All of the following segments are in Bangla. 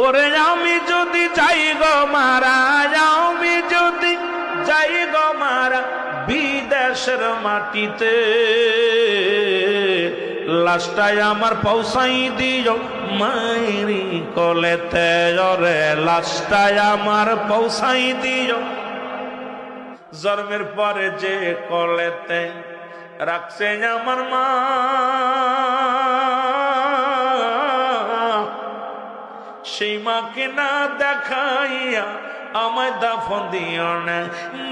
ওরে আমি যদি যাই গো মারা, আমি যদি যাই গো মারা বিদেশের মাটিতে, লাশটাই আমার পৌঁছাই দিও মায়েরি কোলেতে। ওরে লাশটাই আমার পৌঁছাই দিও, জন্মের পরে যে কোলেতে রাখছে আমার মা, সেই মাকে না দেখাইয়া আমায় দাফন দিও না।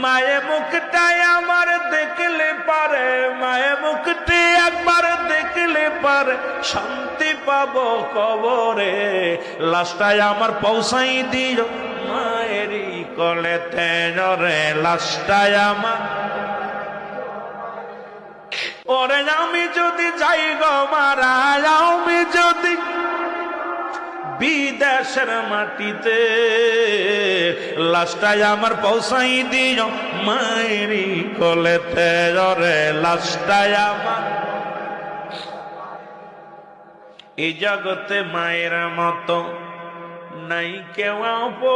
মায়ে মুখটাই আমার দেখলে পারে, মায়ে মুখটি একবার দেখলে পারে শান্তি পাবো কবরে। লাশটাই আমার পৌঁছাই দিও মায়েরই কোলেতে। ওরে লাশটাই আমার, ওরে আমি যদি যাই গো মারা, আমি যদি বিদেশের মাটিতে, লাশটাই আমার পৌঁছাই দিও মায়েরই কোলেতে। ওরে লাশটাই আমার, এই জগতে মায়ের মতো নাই কেউ আপন।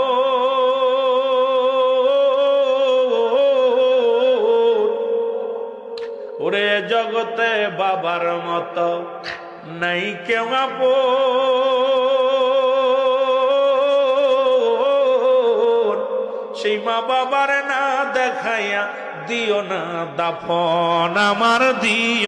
ওরে জগতে বাবার মতো নাই কেউ আপন। সেই মা বাবার না দেখাইয়া দিও না দাফন আমার দিও।